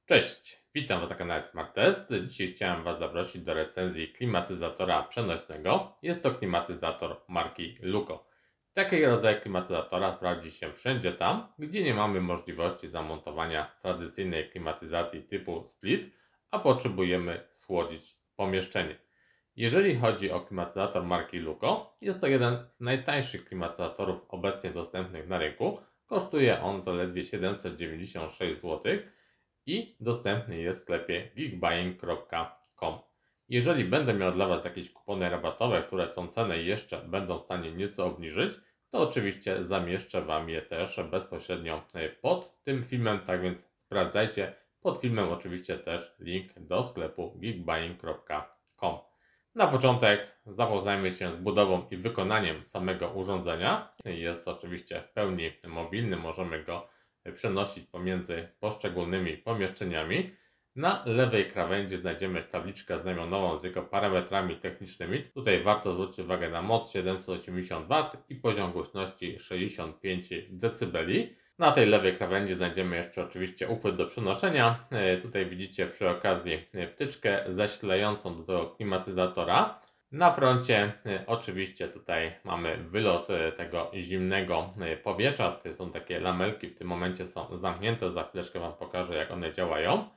Cześć, witam Was na kanale Smart Test. Dzisiaj chciałem Was zaprosić do recenzji klimatyzatora przenośnego. Jest to klimatyzator marki Luko. Taki rodzaj klimatyzatora sprawdzi się wszędzie tam, gdzie nie mamy możliwości zamontowania tradycyjnej klimatyzacji typu split, a potrzebujemy schłodzić pomieszczenie. Jeżeli chodzi o klimatyzator marki Luko, jest to jeden z najtańszych klimatyzatorów obecnie dostępnych na rynku. Kosztuje on zaledwie 796 zł i dostępny jest w sklepie geekbuying.com. Jeżeli będę miał dla Was jakieś kupony rabatowe, które tą cenę jeszcze będą w stanie nieco obniżyć, to oczywiście zamieszczę Wam je też bezpośrednio pod tym filmem, tak więc sprawdzajcie. Pod filmem oczywiście też link do sklepu geekbuying.com. Na początek zapoznajmy się z budową i wykonaniem samego urządzenia. Jest oczywiście w pełni mobilny, możemy go przenosić pomiędzy poszczególnymi pomieszczeniami. Na lewej krawędzi znajdziemy tabliczkę znamionową z jego parametrami technicznymi. Tutaj warto zwrócić uwagę na moc 780 W i poziom głośności 65 dB. Na tej lewej krawędzi znajdziemy jeszcze oczywiście uchwyt do przenoszenia. Tutaj widzicie przy okazji wtyczkę zasilającą do tego klimatyzatora. Na froncie oczywiście tutaj mamy wylot tego zimnego powietrza. Tutaj są takie lamelki, w tym momencie są zamknięte. Za chwileczkę Wam pokażę, jak one działają.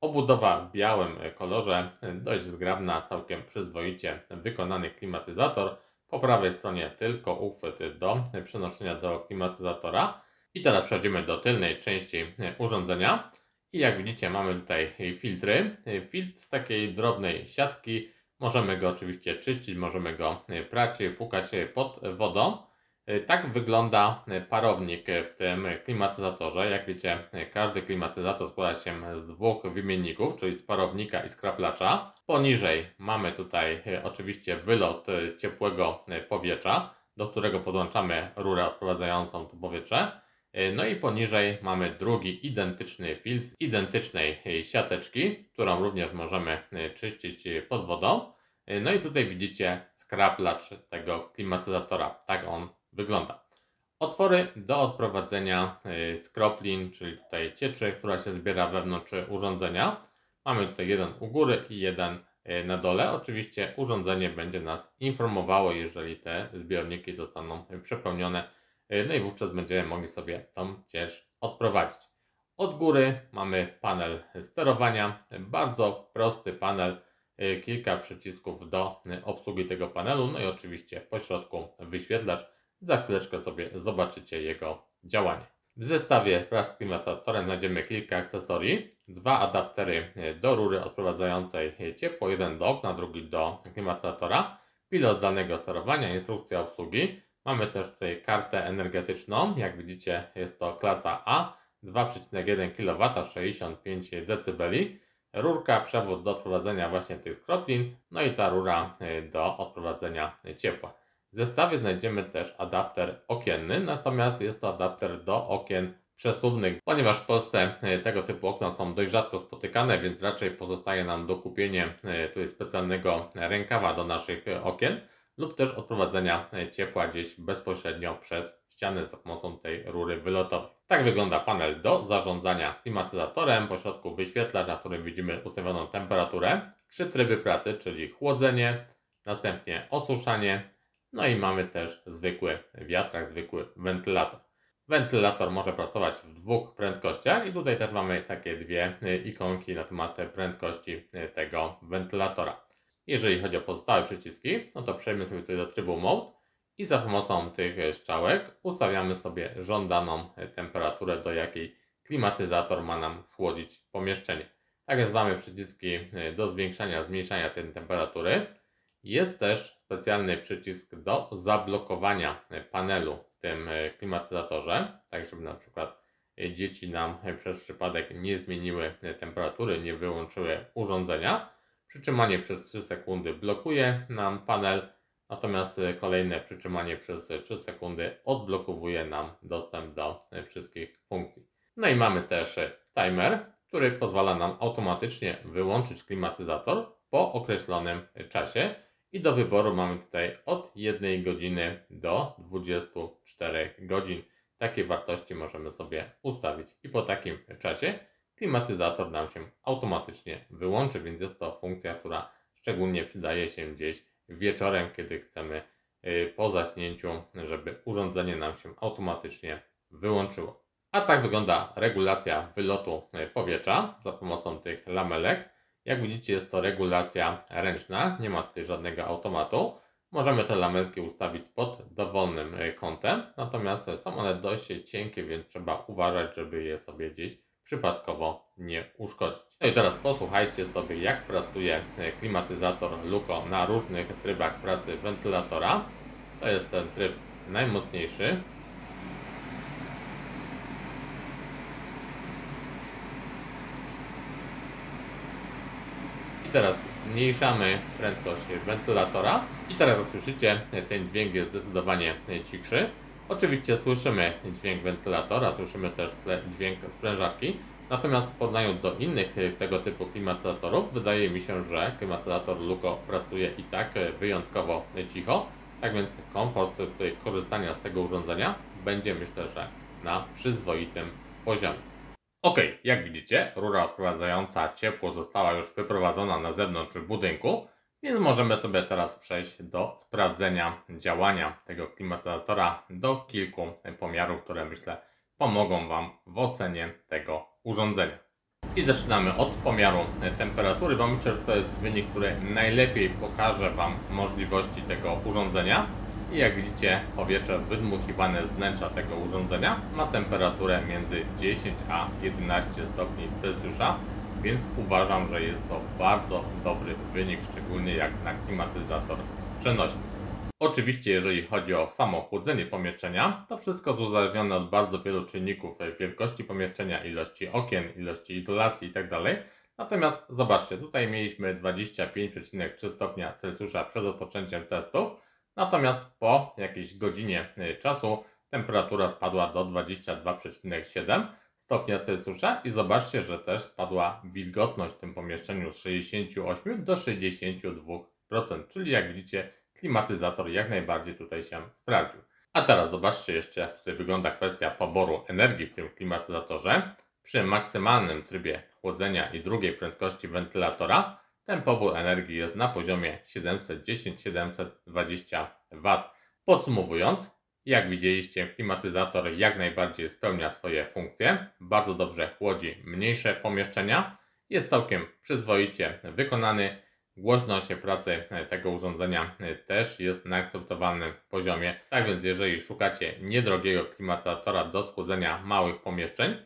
Obudowa w białym kolorze, dość zgrabna, całkiem przyzwoicie wykonany klimatyzator. Po prawej stronie tylko uchwyt do przenoszenia do klimatyzatora. I teraz przechodzimy do tylnej części urządzenia. I jak widzicie, mamy tutaj filtry. Filtr z takiej drobnej siatki. Możemy go oczywiście czyścić, możemy go prać, płukać pod wodą. Tak wygląda parownik w tym klimatyzatorze. Jak wiecie, każdy klimatyzator składa się z dwóch wymienników, czyli z parownika i skraplacza. Poniżej mamy tutaj oczywiście wylot ciepłego powietrza, do którego podłączamy rurę odprowadzającą to powietrze. No i poniżej mamy drugi identyczny filtr z identycznej siateczki, którą również możemy czyścić pod wodą. No i tutaj widzicie skraplacz tego klimatyzatora. Tak on wygląda. Otwory do odprowadzenia skroplin, czyli tutaj cieczy, która się zbiera wewnątrz urządzenia. Mamy tutaj jeden u góry i jeden na dole. Oczywiście urządzenie będzie nas informowało, jeżeli te zbiorniki zostaną przepełnione. No i wówczas będziemy mogli sobie tą ciecz odprowadzić. Od góry mamy panel sterowania. Bardzo prosty panel. Kilka przycisków do obsługi tego panelu. No i oczywiście po środku wyświetlacz. Za chwileczkę sobie zobaczycie jego działanie. W zestawie wraz z klimatyzatorem znajdziemy kilka akcesorii. Dwa adaptery do rury odprowadzającej ciepło. Jeden do okna, drugi do klimatyzatora. Pilot zdalnego sterowania, instrukcja obsługi. Mamy też tutaj kartę energetyczną. Jak widzicie, jest to klasa A. 2,1 kW, 65 dB. Rurka, przewód do odprowadzenia właśnie tych skroplin. No i ta rura do odprowadzenia ciepła. W zestawie znajdziemy też adapter okienny, natomiast jest to adapter do okien przesuwnych. Ponieważ w Polsce tego typu okna są dość rzadko spotykane, więc raczej pozostaje nam do kupienia tutaj specjalnego rękawa do naszych okien lub też odprowadzenia ciepła gdzieś bezpośrednio przez ściany za pomocą tej rury wylotowej. Tak wygląda panel do zarządzania klimatyzatorem. Po środku wyświetlacz, na którym widzimy ustawioną temperaturę. 3 tryby pracy, czyli chłodzenie, następnie osuszanie. No i mamy też zwykły wiatrak, zwykły wentylator. Wentylator może pracować w dwóch prędkościach i tutaj też mamy takie dwie ikonki na temat prędkości tego wentylatora. Jeżeli chodzi o pozostałe przyciski, no to przejdziemy sobie tutaj do trybu Mode i za pomocą tych strzałek ustawiamy sobie żądaną temperaturę, do jakiej klimatyzator ma nam schłodzić pomieszczenie. Tak więc mamy przyciski do zwiększania, zmniejszania tej temperatury. Jest też specjalny przycisk do zablokowania panelu w tym klimatyzatorze, tak żeby na przykład dzieci nam przez przypadek nie zmieniły temperatury, nie wyłączyły urządzenia. Przytrzymanie przez 3 sekundy blokuje nam panel, natomiast kolejne przytrzymanie przez 3 sekundy odblokowuje nam dostęp do wszystkich funkcji. No i mamy też timer, który pozwala nam automatycznie wyłączyć klimatyzator po określonym czasie. I do wyboru mamy tutaj od 1 godziny do 24 godzin. Takie wartości możemy sobie ustawić i po takim czasie klimatyzator nam się automatycznie wyłączy, więc jest to funkcja, która szczególnie przydaje się gdzieś wieczorem, kiedy chcemy po zaśnięciu, żeby urządzenie nam się automatycznie wyłączyło. A tak wygląda regulacja wylotu powietrza za pomocą tych lamelek. Jak widzicie, jest to regulacja ręczna, nie ma tutaj żadnego automatu. Możemy te lamelki ustawić pod dowolnym kątem, natomiast są one dość cienkie, więc trzeba uważać, żeby je sobie gdzieś przypadkowo nie uszkodzić. No i teraz posłuchajcie sobie, jak pracuje klimatyzator Luco na różnych trybach pracy wentylatora. To jest ten tryb najmocniejszy. I teraz zmniejszamy prędkość wentylatora. I teraz jak słyszycie, ten dźwięk jest zdecydowanie cichszy. Oczywiście słyszymy dźwięk wentylatora, słyszymy też dźwięk sprężarki. Natomiast w porównaniu do innych tego typu klimatyzatorów, wydaje mi się, że klimatyzator Luco pracuje i tak wyjątkowo cicho. Tak więc komfort korzystania z tego urządzenia będzie, myślę, że na przyzwoitym poziomie. Ok, jak widzicie, rura odprowadzająca ciepło została już wyprowadzona na zewnątrz budynku, więc możemy sobie teraz przejść do sprawdzenia działania tego klimatyzatora do kilku pomiarów, które myślę pomogą Wam w ocenie tego urządzenia. I zaczynamy od pomiaru temperatury, bo myślę, że to jest wynik, który najlepiej pokaże Wam możliwości tego urządzenia. I jak widzicie, powietrze wydmuchiwane z wnętrza tego urządzenia ma temperaturę między 10 a 11 stopni Celsjusza, więc uważam, że jest to bardzo dobry wynik, szczególnie jak na klimatyzator przenośny. Oczywiście, jeżeli chodzi o samo chłodzenie pomieszczenia, to wszystko jest uzależnione od bardzo wielu czynników, wielkości pomieszczenia, ilości okien, ilości izolacji itd. Natomiast zobaczcie, tutaj mieliśmy 25,3 stopnia Celsjusza przed rozpoczęciem testów, natomiast po jakiejś godzinie czasu temperatura spadła do 22,7 stopnia Celsjusza i zobaczcie, że też spadła wilgotność w tym pomieszczeniu z 68 do 62%, czyli jak widzicie, klimatyzator jak najbardziej tutaj się sprawdził. A teraz zobaczcie jeszcze, jak tutaj wygląda kwestia poboru energii w tym klimatyzatorze. Przy maksymalnym trybie chłodzenia i drugiej prędkości wentylatora ten pobór energii jest na poziomie 710-720 W. Podsumowując, jak widzieliście, klimatyzator jak najbardziej spełnia swoje funkcje, bardzo dobrze chłodzi mniejsze pomieszczenia, jest całkiem przyzwoicie wykonany. Głośność pracy tego urządzenia też jest na akceptowalnym poziomie. Tak więc jeżeli szukacie niedrogiego klimatyzatora do schłodzenia małych pomieszczeń,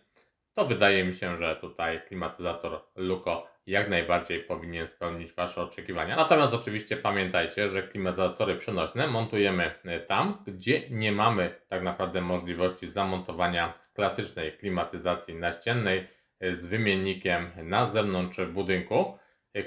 to wydaje mi się, że tutaj klimatyzator Luco jak najbardziej powinien spełnić Wasze oczekiwania. Natomiast oczywiście pamiętajcie, że klimatyzatory przenośne montujemy tam, gdzie nie mamy tak naprawdę możliwości zamontowania klasycznej klimatyzacji naściennej z wymiennikiem na zewnątrz budynku,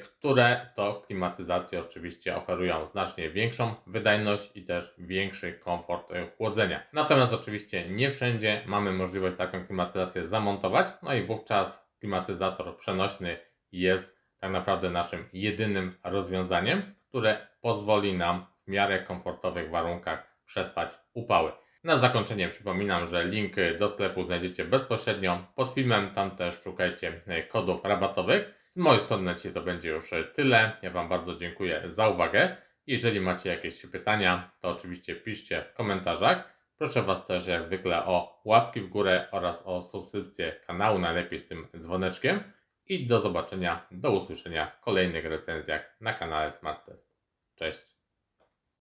które to klimatyzacje oczywiście oferują znacznie większą wydajność i też większy komfort chłodzenia. Natomiast oczywiście nie wszędzie mamy możliwość taką klimatyzację zamontować, no i wówczas klimatyzator przenośny jest tak naprawdę naszym jedynym rozwiązaniem, które pozwoli nam w miarę komfortowych warunkach przetrwać upały. Na zakończenie przypominam, że link do sklepu znajdziecie bezpośrednio pod filmem, tam też szukajcie kodów rabatowych. Z mojej strony na dzisiaj to będzie już tyle. Ja Wam bardzo dziękuję za uwagę. Jeżeli macie jakieś pytania, to oczywiście piszcie w komentarzach. Proszę Was też jak zwykle o łapki w górę oraz o subskrypcję kanału, najlepiej z tym dzwoneczkiem. I do zobaczenia, do usłyszenia w kolejnych recenzjach na kanale Smart Test. Cześć!